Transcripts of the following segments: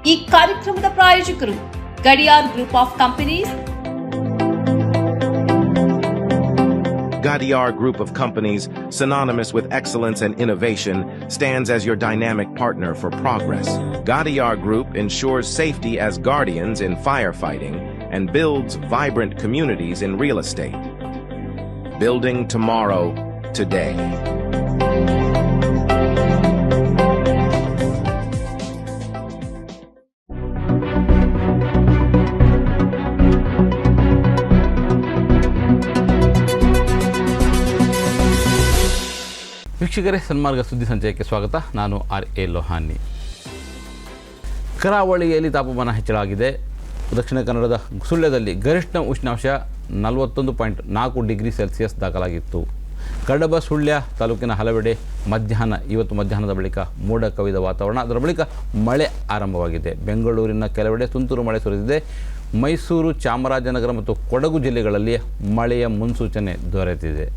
ಈ ಕಾರ್ಯಕ್ರಮದ ಪ್ರಾಯೋಜಕರು Gadiyar group of companies. Gadiar Group of Companies, synonymous with excellence and innovation, stands as your dynamic partner for progress. Gadiar Group ensures safety as guardians in firefighting and builds vibrant communities in real estate. Building tomorrow, today. ವೀಕ್ಷಕರೇ, ಸನ್ಮಾರ್ಗ ಸುದ್ದಿ ಸಂಚಯಕ್ಕೆ ಸ್ವಾಗತ. ನಾನು R.A. Lohani. ಕರಾವಳಿಯಲ್ಲಿ ತಾಪಮಾನ ಹೆಚ್ಚಳವಾಗಿದೆ. ದಕ್ಷಿಣ ಕನ್ನಡದ ಸುಳ್ಯದಲ್ಲಿ ಗರಿಷ್ಠ ಉಷ್ಣಾಂಶ 41.4 ಡಿಗ್ರಿ ಸೆಲ್ಸಿಯಸ್ ದಾಖಲಾಗಿತ್ತು. ಕಡಬ ಸುಳ್ಯ ತಾಲೂಕಿನ ಹಲವೆಡೆ ಇವತ್ತು ಮಧ್ಯಾಹ್ನದ ಬಳಿಕ ಮೋಡ ಕವಿದ ವಾತಾವರಣ, ಅದರ ಬಳಿಕ ಮಳೆ ಆರಂಭವಾಗಿದೆ. ಬೆಂಗಳೂರಿನ ಕೆಲವೆಡೆ ತುಂತುರು ಮಳೆ ಸುರಿದಿದೆ. ಮೈಸೂರು, ಚಾಮರಾಜನಗರ ಮತ್ತು ಕೊಡಗು ಜಿಲ್ಲೆಗಳಲ್ಲಿ ಮಳೆಯ ಮುನ್ಸೂಚನೆ ದೊರೆತಿದೆ.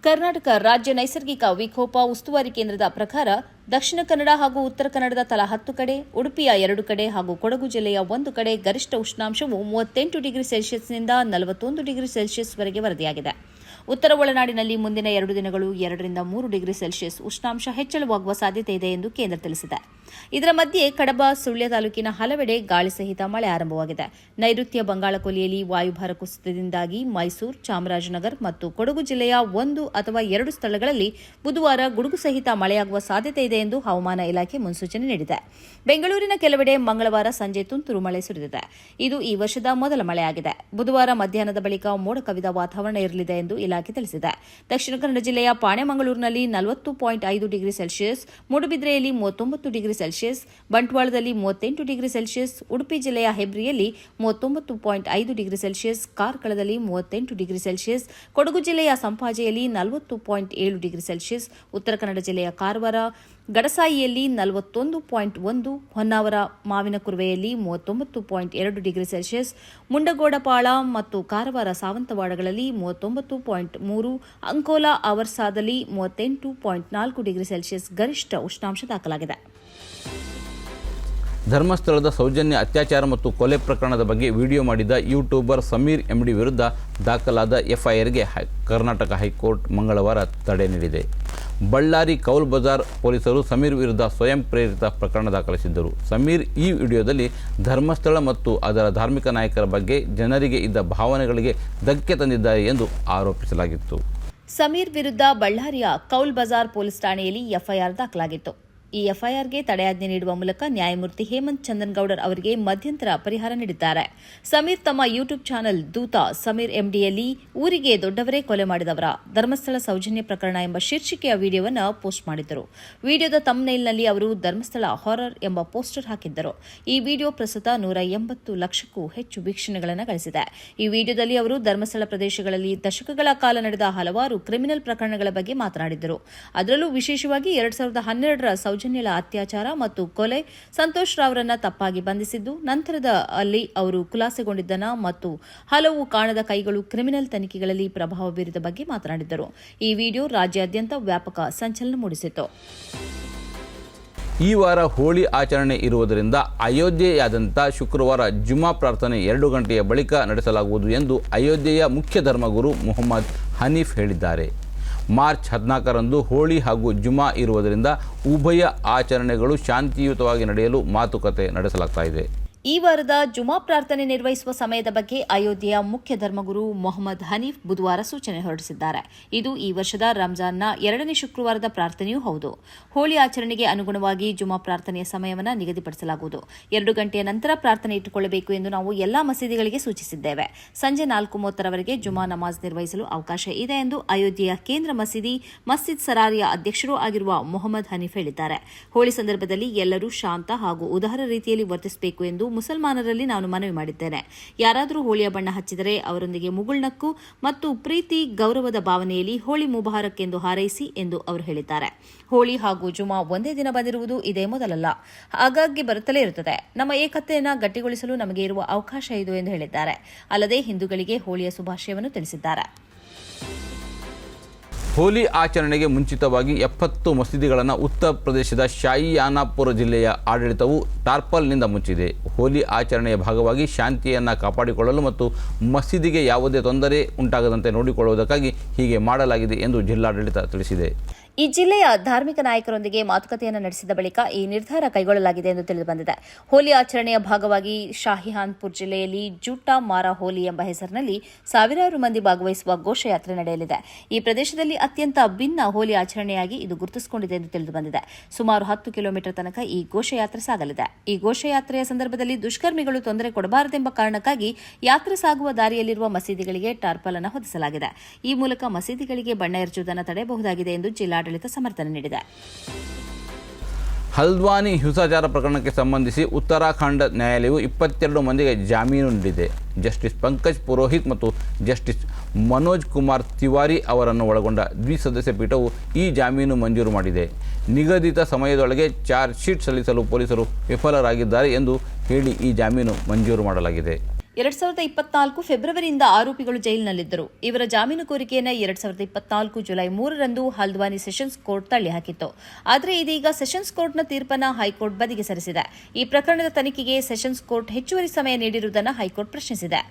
ಕರ್ನಾಟಕ ರಾಜ್ಯ ನೈಸರ್ಗಿಕ ವಿಕೋಪ ಉಸ್ತುವಾರಿ ಕೇಂದ್ರದ ಪ್ರಕಾರ ದಕ್ಷಿಣ ಕನ್ನಡ ಹಾಗೂ ಉತ್ತರ ಕನ್ನಡದ ತಲಾ 10 ಕಡೆ, ಉಡುಪಿಯ 2 ಕಡೆ ಹಾಗೂ ಕೊಡಗು ಜಿಲ್ಲೆಯ 1 ಕಡೆ ಗರಿಷ್ಠ ಉಷ್ಣಾಂಶವು 38 ಡಿಗ್ರಿ ಸೆಲ್ಸಿಯಸ್ನಿಂದ 41 ಡಿಗ್ರಿ ಸೆಲ್ಸಿಯಸ್ವರೆಗೆ ವರದಿಯಾಗಿದೆ. ಉತ್ತರ ಒಳನಾಡಿನಲ್ಲಿ ಮುಂದಿನ 2 ದಿನಗಳು 2 ರಿಂದ 3 ಡಿಗ್ರಿ ಸೆಲ್ಸಿಯಸ್ ಉಷ್ಣಾಂಶ ಹೆಚ್ಚಳವಾಗುವ ಸಾಧ್ಯತೆ ಇದೆ ಎಂದು ಕೇಂದ್ರ ತಿಳಿಸಿದೆ. ಇದರ ಮಧ್ಯೆ ಕಡಬ, ಸುಳ್ಯ ತಾಲೂಕಿನ ಹಲವೆಡೆ ಗಾಳಿ ಸಹಿತ ಮಳೆ ಆರಂಭವಾಗಿದೆ. ನೈಋತ್ಯ ಬಂಗಾಳಕೊಲ್ಲಿಯಲ್ಲಿ ವಾಯುಭಾರ ಕುಸಿತದಿಂದಾಗಿ ಮೈಸೂರು, ಚಾಮರಾಜನಗರ ಮತ್ತು ಕೊಡಗು ಜಿಲ್ಲೆಯ 1 ಅಥವಾ 2 ಸ್ಥಳಗಳಲ್ಲಿ ಬುಧವಾರ ಗುಡುಗು ಸಹಿತ ಮಳೆಯಾಗುವ ಸಾಧ್ಯತೆ ಇದೆ ಎಂದು ಹವಾಮಾನ ಇಲಾಖೆ ಮುನ್ಸೂಚನೆ ನೀಡಿದೆ. ಬೆಂಗಳೂರಿನ ಕೆಲವೆಡೆ ಮಂಗಳವಾರ ಸಂಜೆ ತುಂತುರು ಮಳೆ ಸುರಿದಿದೆ. ಇದು ಈ ವರ್ಷದ ಮೊದಲ ಮಳೆಯಾಗಿದೆ. ಬುಧವಾರ ಮಧ್ಯಾಹ್ನದ ಬಳಿಕ ಮೋಡ ಕವಿದ ವಾತಾವರಣ ಇರಲಿದೆ ಎಂದು ಇಲಾಖೆ ತಿಳಿಸಿದೆ. ದಕ್ಷಿಣ ಕನ್ನಡ ಜಿಲ್ಲೆಯ ಪಾಣೆಮಂಗಳೂರಿನಲ್ಲಿ 40.5 ಡಿಗ್ರಿ ಸೆಲ್ಸಿಯಸ್, ಮೂಡುಬಿದ್ರೆಯಲ್ಲಿ 39 ಡಿಗ್ರಿ ಸೆಲ್ಸಿಯಸ್, ಬಂಟ್ವಾಳದಲ್ಲಿ 38 ಡಿಗ್ರಿ ಸೆಲ್ಸಿಯಸ್, ಉಡುಪಿ ಜಿಲ್ಲೆಯ ಹೆಬ್ರಿಯಲ್ಲಿ 39.5 ಡಿಗ್ರಿ ಸೆಲ್ಸಿಯಸ್, ಕಾರ್ಕಳದಲ್ಲಿ 38 ಡಿಗ್ರಿ ಸೆಲ್ಸಿಯಸ್, ಕೊಡಗು ಜಿಲ್ಲೆಯ ಸಂಪಾಜೆಯಲ್ಲಿ 40.7 ಡಿಗ್ರಿ ಸೆಲ್ಸಿಯಸ್, ಉತ್ತರ ಕನ್ನಡ ಜಿಲ್ಲೆಯ ಕಾರವಾರ, ಗಡಸಾಯಿಯಲ್ಲಿ 41.1, ಹೊನ್ನಾವರ, ಮಾವಿನಕುರ್ವೆಯಲ್ಲಿ 39.2 ಡಿಗ್ರಿ ಸೆಲ್ಸಿಯಸ್, ಮುಂಡಗೋಡಪಾಳ ಮತ್ತು ಕಾರವಾರ ಸಾವಂತವಾಡಗಳಲ್ಲಿ 39.3, ಅಂಕೋಲಾ ಅವರ್ಸಾದಲ್ಲಿ 38.4 ಡಿಗ್ರಿ ಸೆಲ್ಸಿಯಸ್ ಗರಿಷ್ಠ ಉಷ್ಣಾಂಶ ದಾಖಲಾಗಿದೆ. ಧರ್ಮಸ್ಥಳದ ಸೌಜನ್ಯ ಅತ್ಯಾಚಾರ ಮತ್ತು ಕೊಲೆ ಪ್ರಕರಣದ ಬಗ್ಗೆ ವಿಡಿಯೋ ಮಾಡಿದ ಯೂಟ್ಯೂಬರ್ ಸಮೀರ್ MD ವಿರುದ್ಧ ದಾಖಲಾದ FIRಗೆ ಕರ್ನಾಟಕ ಹೈಕೋರ್ಟ್ ಮಂಗಳವಾರ ತಡೆ ನೀಡಿದೆ. ಬಳ್ಳಾರಿ ಕೌಲ್ ಬಜಾರ್ ಪೊಲೀಸರು ಸಮೀರ್ ವಿರುದ್ಧ ಸ್ವಯಂ ಪ್ರೇರಿತ ಪ್ರಕರಣ ದಾಖಲಿಸಿದ್ದರು. ಸಮೀರ್ ಈ ವಿಡಿಯೋದಲ್ಲಿ ಧರ್ಮಸ್ಥಳ ಮತ್ತು ಅದರ ಧಾರ್ಮಿಕ ನಾಯಕರ ಬಗ್ಗೆ ಜನರಿಗೆ ಇದ್ದ ಭಾವನೆಗಳಿಗೆ ಧಕ್ಕೆ ತಂದಿದ್ದಾರೆ ಎಂದು ಆರೋಪಿಸಲಾಗಿತ್ತು. ಸಮೀರ್ ವಿರುದ್ಧ ಬಳ್ಳಾರಿಯ ಕೌಲ್ ಬಜಾರ್ ಪೊಲೀಸ್ ಠಾಣೆಯಲ್ಲಿ FIR ದಾಖಲಾಗಿತ್ತು. ಈ FIRಗೆ ತಡೆಯಾಜ್ಞೆ ನೀಡುವ ಮೂಲಕ ನ್ಯಾಯಮೂರ್ತಿ ಹೇಮಂತ್ ಚಂದನ್ಗೌಡರ್ ಅವರಿಗೆ ಮಧ್ಯಂತರ ಪರಿಹಾರ ನೀಡಿದ್ದಾರೆ. ಸಮೀರ್ ತಮ್ಮ ಯೂಟ್ಯೂಬ್ ಚಾನೆಲ್ ದೂತ ಸಮೀರ್ MDಯಲ್ಲಿ ಊರಿಗೆ ದೊಡ್ಡವರೇ ಕೊಲೆ ಮಾಡಿದವರ ಧರ್ಮಸ್ಥಳ ಸೌಜನ್ಯ ಪ್ರಕರಣ ಎಂಬ ಶೀರ್ಷಿಕೆಯ ವಿಡಿಯೋವನ್ನು ಪೋಸ್ಟ್ ಮಾಡಿದ್ದರು. ವಿಡಿಯೋದ ಥಂಬ್ನೈಲ್ನಲ್ಲಿ ಅವರು ಧರ್ಮಸ್ಥಳ ಹಾರರ್ ಎಂಬ ಪೋಸ್ಟರ್ ಹಾಕಿದ್ದರು. ಈ ವಿಡಿಯೋ ಪ್ರಸ್ತುತ 180 ಲಕ್ಷಕ್ಕೂ ಹೆಚ್ಚು ವೀಕ್ಷಣೆಗಳನ್ನು ಗಳಿಸಿದೆ. ಈ ವಿಡಿಯೋದಲ್ಲಿ ಅವರು ಧರ್ಮಸ್ಥಳ ಪ್ರದೇಶಗಳಲ್ಲಿ ದಶಕಗಳ ಕಾಲ ನಡೆದ ಹಲವಾರು ಕ್ರಿಮಿನಲ್ ಪ್ರಕರಣಗಳ ಬಗ್ಗೆ ಮಾತನಾಡಿದ್ದರು. ಅದರಲ್ಲೂ ವಿಶೇಷವಾಗಿ 2012ರ ಸೌಜನ್ಯಳ ಅತ್ಯಾಚಾರ ಮತ್ತು ಕೊಲೆ, ಸಂತೋಷ್ ರಾವ್ರನ್ನ ತಪ್ಪಾಗಿ ಬಂಧಿಸಿದ್ದು, ನಂತರದ ಅಲ್ಲಿ ಅವರು ಖುಲಾಸೆಗೊಂಡಿದ್ದನ ಮತ್ತು ಹಲವು ಕಾಣದ ಕೈಗಳು ಕ್ರಿಮಿನಲ್ ತನಿಖೆಗಳಲ್ಲಿ ಪ್ರಭಾವ ಬೀರಿದ ಬಗ್ಗೆ ಮಾತನಾಡಿದ್ದರು. ಈ ವಿಡಿಯೋ ರಾಜ್ಯಾದ್ಯಂತ ವ್ಯಾಪಕ ಸಂಚಲನ ಮೂಡಿಸಿತು. ಈ ವಾರ ಹೋಳಿ ಆಚರಣೆ ಇರುವುದರಿಂದ ಅಯೋಧ್ಯೆಯಾದ್ಯಂತ ಶುಕ್ರವಾರ ಜುಮಾ ಪ್ರಾರ್ಥನೆ 2 ಗಂಟೆಯ ಬಳಿಕ ನಡೆಸಲಾಗುವುದು ಎಂದು ಅಯೋಧ್ಯೆಯ ಮುಖ್ಯ ಧರ್ಮಗುರು ಮೊಹಮ್ಮದ್ ಹನೀಫ್ ಹೇಳಿದ್ದಾರೆ. ಮಾರ್ಚ್ 14ರಂದು ಹೋಳಿ ಹಾಗೂ ಜುಮಾ ಇರುವುದರಿಂದ ಉಭಯ ಆಚರಣೆಗಳು ಶಾಂತಿಯುತವಾಗಿ ನಡೆಯಲು ಮಾತುಕತೆ ನಡೆಸಲಾಗುತ್ತಿದೆ. ಈ ವಾರದ ಜುಮಾ ಪ್ರಾರ್ಥನೆ ನಿರ್ವಹಿಸುವ ಸಮಯದ ಬಗ್ಗೆ ಅಯೋಧ್ಯೆಯ ಮುಖ್ಯ ಧರ್ಮಗುರು ಮೊಹಮ್ಮದ್ ಹನೀಫ್ ಬುಧವಾರ ಸೂಚನೆ ಹೊರಡಿಸಿದ್ದಾರೆ. ಇದು ಈ ವರ್ಷದ ರಂಜಾನ್ನ 2ನೇ ಶುಕ್ರವಾರದ ಪ್ರಾರ್ಥನೆಯೂ ಹೌದು. ಹೋಳಿ ಆಚರಣೆಗೆ ಅನುಗುಣವಾಗಿ ಜುಮಾ ಪ್ರಾರ್ಥನೆಯ ಸಮಯವನ್ನು ನಿಗದಿಪಡಿಸಲಾಗುವುದು. 2 ಗಂಟೆಯ ನಂತರ ಪ್ರಾರ್ಥನೆ ಇಟ್ಟುಕೊಳ್ಳಬೇಕು ಎಂದು ನಾವು ಎಲ್ಲಾ ಮಸೀದಿಗಳಿಗೆ ಸೂಚಿಸಿದ್ದೇವೆ. ಸಂಜೆ 4:30ರವರೆಗೆ ಜುಮಾ ನಮಾಜ್ ನಿರ್ವಹಿಸಲು ಅವಕಾಶ ಇದೆ ಎಂದು ಅಯೋಧ್ಯೆಯ ಕೇಂದ್ರ ಮಸೀದಿ ಮಸ್ಜಿದ್ ಸರಾರಿಯ ಅಧ್ಯಕ್ಷರೂ ಆಗಿರುವ ಮೊಹಮ್ಮದ್ ಹನೀಫ್ ಹೇಳಿದ್ದಾರೆ. ಹೋಳಿ ಸಂದರ್ಭದಲ್ಲಿ ಎಲ್ಲರೂ ಶಾಂತ ಹಾಗೂ ಉದಾರ ರೀತಿಯಲ್ಲಿ ವರ್ತಿಸಬೇಕು ಎಂದು ಮುಸಲ್ಮಾನರಲ್ಲಿ ನಾನು ಮನವಿ ಮಾಡಿದ್ದೇನೆ. ಯಾರಾದರೂ ಹೋಳಿಯ ಬಣ್ಣ ಹಚ್ಚಿದರೆ ಅವರೊಂದಿಗೆ ಮುಗುಳ್ನಕ್ಕು ಮತ್ತು ಪ್ರೀತಿ ಗೌರವದ ಭಾವನೆಯಲ್ಲಿ ಹೋಳಿ ಮುಬಾರಕ್ ಎಂದು ಹಾರೈಸಿ ಎಂದು ಅವರು ಹೇಳಿದ್ದಾರೆ. ಹೋಳಿ ಹಾಗೂ ಜುಮಾ ಒಂದೇ ದಿನ ಬಂದಿರುವುದು ಇದೇ ಮೊದಲಲ್ಲ, ಆಗಾಗ್ಗೆ ಬರುತ್ತಲೇ ಇರುತ್ತದೆ. ನಮ್ಮ ಏಕತೆಯನ್ನು ಗಟ್ಟಿಗೊಳಿಸಲು ನಮಗೆ ಇರುವ ಅವಕಾಶ ಇದು ಎಂದು ಹೇಳಿದ್ದಾರೆ. ಅಲ್ಲದೆ ಹಿಂದೂಗಳಿಗೆ ಹೋಳಿಯ ಶುಭಾಶಯವನ್ನು ತಿಳಿಸಿದ್ದಾರೆ. ಹೋಲಿ ಆಚರಣೆಗೆ ಮುಂಚಿತವಾಗಿ 70 ಮಸೀದಿಗಳನ್ನು ಉತ್ತರ ಪ್ರದೇಶದ ಶಾಹಿಯಾನಾಪುರ ಜಿಲ್ಲೆಯ ಆಡಳಿತವು ಟಾರ್ಪಲ್ನಿಂದ ಮುಚ್ಚಿದೆ. ಹೋಲಿ ಆಚರಣೆಯ ಭಾಗವಾಗಿ ಶಾಂತಿಯನ್ನು ಕಾಪಾಡಿಕೊಳ್ಳಲು ಮತ್ತು ಮಸೀದಿಗೆ ಯಾವುದೇ ತೊಂದರೆ ಉಂಟಾಗದಂತೆ ನೋಡಿಕೊಳ್ಳುವುದಕ್ಕಾಗಿ ಹೀಗೆ ಮಾಡಲಾಗಿದೆ ಎಂದು ಜಿಲ್ಲಾಡಳಿತ ತಿಳಿಸಿದೆ. ಈ ಜಿಲ್ಲೆಯ ಧಾರ್ಮಿಕ ನಾಯಕರೊಂದಿಗೆ ಮಾತುಕತೆಯನ್ನು ನಡೆಸಿದ ಬಳಿಕ ಈ ನಿರ್ಧಾರ ಕೈಗೊಳ್ಳಲಾಗಿದೆ ಎಂದು ತಿಳಿದುಬಂದಿದೆ. ಹೋಲಿ ಆಚರಣೆಯ ಭಾಗವಾಗಿ ಶಾಹಿಯಾನ್ಪುರ್ ಜಿಲ್ಲೆಯಲ್ಲಿ ಜೂಟಾ ಮಾರಾ ಹೋಲಿ ಎಂಬ ಹೆಸರಿನಲ್ಲಿ ಸಾವಿರಾರು ಮಂದಿ ಭಾಗವಹಿಸುವ ಘೋಷಯಾತ್ರೆ ನಡೆಯಲಿದೆ. ಈ ಪ್ರದೇಶದಲ್ಲಿ ಅತ್ಯಂತ ಭಿನ್ನ ಹೋಲಿ ಆಚರಣೆಯಾಗಿ ಇದು ಗುರುತಿಸಿಕೊಂಡಿದೆ ಎಂದು ತಿಳಿದುಬಂದಿದೆ. ಸುಮಾರು 10 ಕಿಲೋಮೀಟರ್ ತನಕ ಈ ಘೋಷಯಾತ್ರೆ ಸಾಗಲಿದೆ. ಈ ಘೋಷಯಾತ್ರೆಯ ಸಂದರ್ಭದಲ್ಲಿ ದುಷ್ಕರ್ಮಿಗಳು ತೊಂದರೆ ಕೊಡಬಾರದೆಂಬ ಕಾರಣಕ್ಕಾಗಿ ಯಾತ್ರೆ ಸಾಗುವ ದಾರಿಯಲ್ಲಿರುವ ಮಸೀದಿಗಳಿಗೆ ಟಾರ್ಪಲ್ ಅನ್ನು ಹೊದಿಸಲಾಗಿದೆ. ಈ ಮೂಲಕ ಮಸೀದಿಗಳಿಗೆ ಬಣ್ಣ ಎರಚುವುದನ್ನು ತಡೆಯಬಹುದಾಗಿದೆ ಎಂದು ಜಿಲ್ಲಾಡಳಿತ ಸಮರ್ಥನೆ ನೀಡಿದೆ. ಹಲ್ದ್ವಾನಿ ಹಿಂಸಾಚಾರ ಪ್ರಕರಣಕ್ಕೆ ಸಂಬಂಧಿಸಿ ಉತ್ತರಾಖಂಡ ನ್ಯಾಯಾಲಯವು 22 ಮಂದಿಗೆ ಜಾಮೀನು ನೀಡಿದೆ. ಜಸ್ಟಿಸ್ ಪಂಕಜ್ ಪುರೋಹಿತ್ ಮತ್ತು ಜಸ್ಟಿಸ್ ಮನೋಜ್ ಕುಮಾರ್ ತಿವಾರಿ ಅವರನ್ನು ಒಳಗೊಂಡ ದ್ವಿಸದಸ್ಯ ಪೀಠವು ಈ ಜಾಮೀನು ಮಂಜೂರು ಮಾಡಿದೆ. ನಿಗದಿತ ಸಮಯದೊಳಗೆ ಚಾರ್ಜ್ ಶೀಟ್ ಸಲ್ಲಿಸಲು ಪೊಲೀಸರು ವಿಫಲರಾಗಿದ್ದಾರೆ ಎಂದು ಹೇಳಿ ಈ ಜಾಮೀನು ಮಂಜೂರು ಮಾಡಲಾಗಿದೆ. 2024 ಫೆಬ್ರವರಿಯಿಂದ ಆರೋಪಿಗಳು ಜೈಲಿನಲ್ಲಿದ್ದರು. ಇವರ ಜಾಮೀನು ಕೋರಿಕೆಯನ್ನು 2024 ಜುಲೈ 3ರಂದು ಹಲ್ದ್ವಾನಿ ಸೆಷನ್ಸ್ ಕೋರ್ಟ್ ತಳ್ಳಿಹಾಕಿತ್ತು. ಆದರೆ ಇದೀಗ ಸೆಷನ್ಸ್ ಕೋರ್ಟ್ನ ತೀರ್ಪನ್ನು ಹೈಕೋರ್ಟ್ ಬದಿಗೆ ಸರಿಸಿದೆ. ಈ ಪ್ರಕರಣದ ತನಿಖೆಗೆ ಸೆಷನ್ಸ್ ಕೋರ್ಟ್ ಹೆಚ್ಚುವರಿ ಸಮಯ ನೀಡಿರುವುದನ್ನು ಹೈಕೋರ್ಟ್ ಪ್ರಶ್ನಿಸಿದೆ.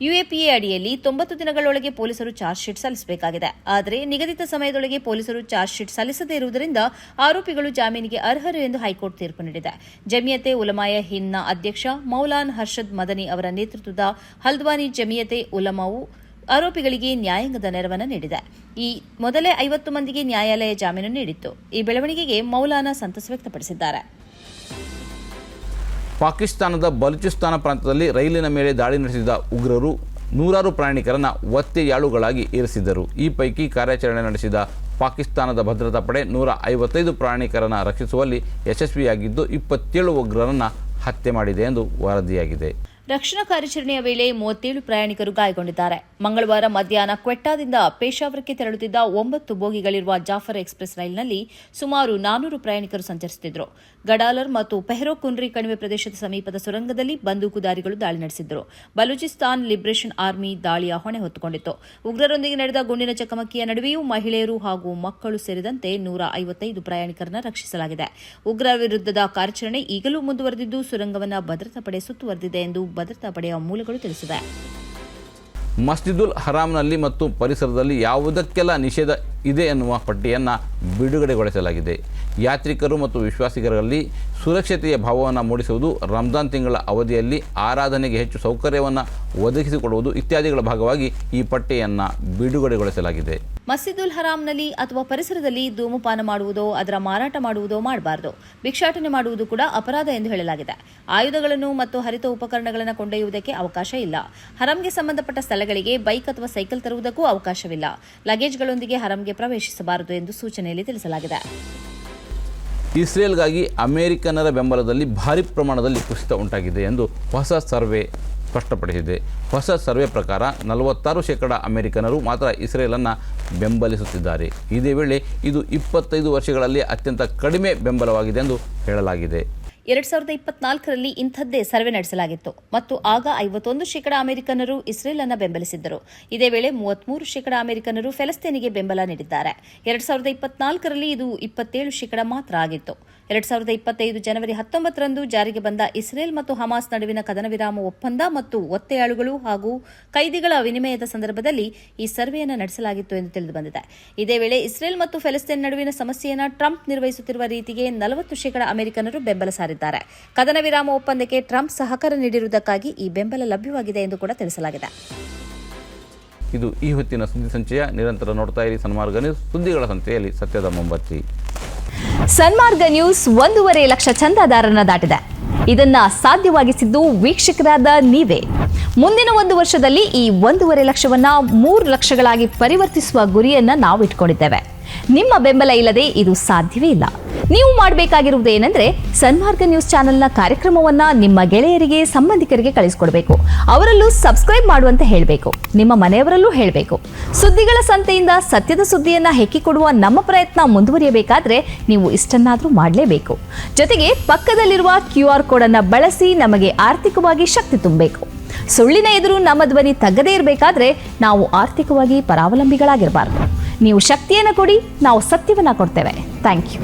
ಯುಎಪಿಎ ಅಡಿಯಲ್ಲಿ 90 ದಿನಗಳೊಳಗೆ ಪೊಲೀಸರು ಚಾರ್ಜ್ ಶೀಟ್ ಸಲ್ಲಿಸಬೇಕಾಗಿದೆ. ಆದರೆ ನಿಗದಿತ ಸಮಯದೊಳಗೆ ಪೊಲೀಸರು ಚಾರ್ಜ್ ಶೀಟ್ ಸಲ್ಲಿಸದೇ ಇರುವುದರಿಂದ ಆರೋಪಿಗಳು ಜಾಮೀನಿಗೆ ಅರ್ಹರು ಎಂದು ಹೈಕೋರ್ಟ್ ತೀರ್ಪು ನೀಡಿದೆ. ಜಮಿಯತೆ ಉಲಮಾಯ ಹಿಂದ್ನ ಅಧ್ಯಕ್ಷ ಮೌಲಾನ್ ಹರ್ಷದ್ ಮದನಿ ಅವರ ನೇತೃತ್ವದ ಹಲ್ದ್ವಾನಿ ಜಮಿಯತೆ ಉಲಮಾವು ಆರೋಪಿಗಳಿಗೆ ನ್ಯಾಯಾಂಗದ ನೆರವನ್ನು ನೀಡಿದೆ. ಈ ಮೊದಲೇ 50 ಮಂದಿಗೆ ನ್ಯಾಯಾಲಯ ಜಾಮೀನು ನೀಡಿತ್ತು. ಈ ಬೆಳವಣಿಗೆಗೆ ಮೌಲಾನಾ ಸಂತಸ ವ್ಯಕ್ತಪಡಿಸಿದ್ದಾರೆ. ಪಾಕಿಸ್ತಾನದ ಬಲೂಚಿಸ್ತಾನ ಪ್ರಾಂತ್ಯದಲ್ಲಿ ರೈಲಿನ ಮೇಲೆ ದಾಳಿ ನಡೆಸಿದ ಉಗ್ರರು ನೂರಾರು ಪ್ರಯಾಣಿಕರನ್ನು ಒತ್ತೆಯಾಳುಗಳಾಗಿ ಇರಿಸಿದ್ದರು. ಈ ಪೈಕಿ ಕಾರ್ಯಾಚರಣೆ ನಡೆಸಿದ ಪಾಕಿಸ್ತಾನದ ಭದ್ರತಾ ಪಡೆ 155 ಪ್ರಯಾಣಿಕರನ್ನು ರಕ್ಷಿಸುವಲ್ಲಿ ಯಶಸ್ವಿಯಾಗಿದ್ದು 27 ಉಗ್ರರನ್ನು ಹತ್ಯೆ ಮಾಡಿದೆ ಎಂದು ವರದಿಯಾಗಿದೆ. ರಕ್ಷಣಾ ಕಾರ್ಯಾಚರಣೆಯ ವೇಳೆ 37 ಪ್ರಯಾಣಿಕರು ಗಾಯಗೊಂಡಿದ್ದಾರೆ. ಮಂಗಳವಾರ ಮಧ್ಯಾಹ್ನ ಕ್ವೆಟ್ಟಾದಿಂದ ಪೇಶಾವರಕ್ಕೆ ತೆರಳುತ್ತಿದ್ದ 9 ಬೋಗಿಗಳಿರುವ ಜಾಫರ್ ಎಕ್ಸ್ಪ್ರೆಸ್ ರೈಲಿನಲ್ಲಿ ಸುಮಾರು 400 ಪ್ರಯಾಣಿಕರು ಸಂಚರಿಸುತ್ತಿದ್ದರು. ಗಡಾಲರ್ ಮತ್ತು ಪೆಹ್ರೋ ಕುನ್ರಿ ಕಣಿವೆ ಪ್ರದೇಶದ ಸಮೀಪದ ಸುರಂಗದಲ್ಲಿ ಬಂದೂಕುದಾರಿಗಳು ದಾಳಿ ನಡೆಸಿದ್ದರು. ಬಲೂಚಿಸ್ತಾನ್ ಲಿಬರೇಷನ್ ಆರ್ಮಿ ದಾಳಿಯ ಹೊಣೆ ಹೊತ್ತುಕೊಂಡಿತ್ತು. ಉಗ್ರರೊಂದಿಗೆ ನಡೆದ ಗುಂಡಿನ ಚಕಮಕಿಯ ನಡುವೆಯೂ ಮಹಿಳೆಯರು ಹಾಗೂ ಮಕ್ಕಳು ಸೇರಿದಂತೆ 155 ಪ್ರಯಾಣಿಕರನ್ನು ರಕ್ಷಿಸಲಾಗಿದೆ. ಉಗ್ರರ ವಿರುದ್ಧದ ಕಾರ್ಯಾಚರಣೆ ಈಗಲೂ ಮುಂದುವರೆದಿದ್ದು ಸುರಂಗವನ್ನು ಭದ್ರತಾ ಪಡೆ ಸುತ್ತುವರೆದಿದೆ ಎಂದು ಭದ್ರತಾ ಪಡೆಯ ಮೂಲಗಳು ತಿಳಿಸಿವೆ. ಮಸ್ಜಿದುಲ್ ಹರಾಮ್ನಲ್ಲಿ ಮತ್ತು ಪರಿಸರದಲ್ಲಿ ಯಾವುದಕ್ಕೆಲ್ಲ ನಿಷೇಧ ಇದೆ ಎನ್ನುವ ಪಟ್ಟಿಯನ್ನು ಬಿಡುಗಡೆಗೊಳಿಸಲಾಗಿದೆ. ಯಾತ್ರಿಕರು ಮತ್ತು ವಿಶ್ವಾಸಿಗರಲ್ಲಿ ಸುರಕ್ಷತೆಯ ಭಾವವನ್ನು ಮೂಡಿಸುವುದು, ರಂಜಾನ್ ತಿಂಗಳ ಅವಧಿಯಲ್ಲಿ ಆರಾಧನೆಗೆ ಹೆಚ್ಚು ಸೌಕರ್ಯವನ್ನು ಒದಗಿಸಿಕೊಡುವುದು ಇತ್ಯಾದಿಗಳ ಭಾಗವಾಗಿ ಈ ಪಟ್ಟಿಯನ್ನು ಬಿಡುಗಡೆಗೊಳಿಸಲಾಗಿದೆ. ಮಸ್ಜಿದುಲ್ ಹರಾಮ್ನಲ್ಲಿ ಅಥವಾ ಪರಿಸರದಲ್ಲಿ ಧೂಮಪಾನ ಮಾಡುವುದೋ ಅದರ ಮಾರಾಟ ಮಾಡುವುದೋ ಮಾಡಬಾರದು. ಭಿಕ್ಷಾಟನೆ ಮಾಡುವುದು ಕೂಡ ಅಪರಾಧ ಎಂದು ಹೇಳಲಾಗಿದೆ. ಆಯುಧಗಳನ್ನು ಮತ್ತು ಹರಿತ ಉಪಕರಣಗಳನ್ನು ಕೊಂಡೊಯ್ಯುವುದಕ್ಕೆ ಅವಕಾಶ ಇಲ್ಲ. ಹರಾಮ್ಗೆ ಸಂಬಂಧಪಟ್ಟ ಸ್ಥಳಗಳಿಗೆ ಬೈಕ್ ಅಥವಾ ಸೈಕಲ್ ತರುವುದಕ್ಕೂ ಅವಕಾಶವಿಲ್ಲ. ಲಗೇಜ್ಗಳೊಂದಿಗೆ ಹರಾಮ್ಗೆ ಪ್ರವೇಶಿಸಬಾರದು ಎಂದು ಸೂಚನೆಯಲ್ಲಿ ತಿಳಿಸಲಾಗಿದೆ. ಇಸ್ರೇಲ್ಗಾಗಿ ಅಮೆರಿಕನ್ನರ ಬೆಂಬಲದಲ್ಲಿ ಭಾರೀ ಪ್ರಮಾಣದಲ್ಲಿ ಕುಸಿತ ಉಂಟಾಗಿದೆ ಎಂದು ಹೊಸ ಸರ್ವೆ ಸ್ಪಷ್ಟಪಡಿಸಿದೆ. ಹೊಸ ಸರ್ವೆ ಪ್ರಕಾರ 46% ಅಮೆರಿಕನ್ನರು ಮಾತ್ರ ಇಸ್ರೇಲನ್ನು ಬೆಂಬಲಿಸುತ್ತಿದ್ದಾರೆ. ಇದೇ ವೇಳೆ ಇದು 25 ವರ್ಷಗಳಲ್ಲಿ ಅತ್ಯಂತ ಕಡಿಮೆ ಬೆಂಬಲವಾಗಿದೆ ಎಂದು ಹೇಳಲಾಗಿದೆ. 2024ರಲ್ಲಿ ಇಂಥದ್ದೇ ಸರ್ವೆ ನಡೆಸಲಾಗಿತ್ತು ಮತ್ತು ಆಗ 51% ಅಮೆರಿಕನ್ನರು ಇಸ್ರೇಲ್ ಅನ್ನು ಬೆಂಬಲಿಸಿದ್ದರು. ಇದೇ ವೇಳೆ 33% ಅಮೆರಿಕನ್ನರು ಫೆಲಸ್ತೀನಿಗೆ ಬೆಂಬಲ ನೀಡಿದ್ದಾರೆ. 2024ರಲ್ಲಿ ಇದು 27% ಮಾತ್ರ ಆಗಿತ್ತು. 2025 ಜನವರಿ 19ರಂದು ಜಾರಿಗೆ ಬಂದ ಇಸ್ರೇಲ್ ಮತ್ತು ಹಮಾಸ್ ನಡುವಿನ ಕದನ ವಿರಾಮ ಒಪ್ಪಂದ ಮತ್ತು ಒತ್ತೆಯಾಳುಗಳು ಹಾಗೂ ಕೈದಿಗಳ ವಿನಿಮಯದ ಸಂದರ್ಭದಲ್ಲಿ ಈ ಸರ್ವೆಯನ್ನು ನಡೆಸಲಾಗಿತ್ತು ಎಂದು ತಿಳಿದುಬಂದಿದೆ. ಇದೇ ವೇಳೆ ಇಸ್ರೇಲ್ ಮತ್ತು ಫೆಲಸ್ತೀನ್ ನಡುವಿನ ಸಮಸ್ಯೆಯನ್ನು ಟ್ರಂಪ್ ನಿರ್ವಹಿಸುತ್ತಿರುವ ರೀತಿಗೆ 40% ಅಮೆರಿಕನ್ನರು ಬೆಂಬಲ ಸಾರಿದ್ದಾರೆ. ಕದನ ವಿರಾಮ ಒಪ್ಪಂದಕ್ಕೆ ಟ್ರಂಪ್ ಸಹಕಾರ ನೀಡಿರುವುದಕ್ಕಾಗಿ ಈ ಬೆಂಬಲ ಲಭ್ಯವಾಗಿದೆ ಎಂದು ಕೂಡ ತಿಳಿಸಲಾಗಿದೆ. ಇದು ಈ ಹೊತ್ತಿನ ಸುದ್ದಿ ಸಂಚಯ. ನಿರಂತರ ನೋಡ್ತಾ ಇರಿ ಸನ್ಮಾರ್ಗ ನ್ಯೂಸ್. ಸುದ್ದಿಗಳ ಸಂತೆಯಲ್ಲಿ ಸತ್ಯದ ಮೊಂಬತ್ತಿ. ಸನ್ಮಾರ್ಗ ನ್ಯೂಸ್ 1.5 ಲಕ್ಷ ಚಂದಾದಾರರನ್ನ ದಾಟಿದೆ. ಇದನ್ನ ಸಾಧ್ಯವಾಗಿಸಿದ್ದು ವೀಕ್ಷಕರಾದ ನೀವೇ. ಮುಂದಿನ 1 ವರ್ಷದಲ್ಲಿ ಈ 1.5 ಲಕ್ಷವನ್ನ 3 ಲಕ್ಷಗಳಾಗಿ ಪರಿವರ್ತಿಸುವ ಗುರಿಯನ್ನ ನಾವು ಇಟ್ಕೊಂಡಿದ್ದೇವೆ. ನಿಮ್ಮ ಬೆಂಬಲ ಇಲ್ಲದೆ ಇದು ಸಾಧ್ಯವೇ ಇಲ್ಲ. ನೀವು ಮಾಡಬೇಕಾಗಿರುವುದು ಏನಂದ್ರೆ ಸನ್ಮಾರ್ಗ ನ್ಯೂಸ್ ಚಾನೆಲ್ನ ಕಾರ್ಯಕ್ರಮವನ್ನ ನಿಮ್ಮ ಗೆಳೆಯರಿಗೆ, ಸಂಬಂಧಿಕರಿಗೆ ಕಳಿಸಿಕೊಡಬೇಕು. ಅವರಲ್ಲೂ ಸಬ್ಸ್ಕ್ರೈಬ್ ಮಾಡುವಂತೆ ಹೇಳಬೇಕು. ನಿಮ್ಮ ಮನೆಯವರಲ್ಲೂ ಹೇಳಬೇಕು. ಸುದ್ದಿಗಳ ಸಂತೆಯಿಂದ ಸತ್ಯದ ಸುದ್ದಿಯನ್ನ ಹೆಕ್ಕಿಕೊಡುವ ನಮ್ಮ ಪ್ರಯತ್ನ ಮುಂದುವರಿಯಬೇಕಾದ್ರೆ ನೀವು ಇಷ್ಟನ್ನಾದ್ರೂ ಮಾಡಲೇಬೇಕು. ಜೊತೆಗೆ ಪಕ್ಕದಲ್ಲಿರುವ QR ಕೋಡ್ ಅನ್ನ ಬಳಸಿ ನಮಗೆ ಆರ್ಥಿಕವಾಗಿ ಶಕ್ತಿ ತುಂಬಬೇಕು. ಸುಳ್ಳಿನ ಎದುರು ನಮ್ಮ ಧ್ವನಿ ತಗ್ಗದೇ ಇರಬೇಕಾದ್ರೆ ನಾವು ಆರ್ಥಿಕವಾಗಿ ಪರಾವಲಂಬಿಗಳಾಗಿರಬಾರದು. ನೀವು ಶಕ್ತಿಯನ್ನು ಕೊಡಿ, ನಾವು ಸತ್ಯವನ್ನು ಕೊಡ್ತೇವೆ. Thank you.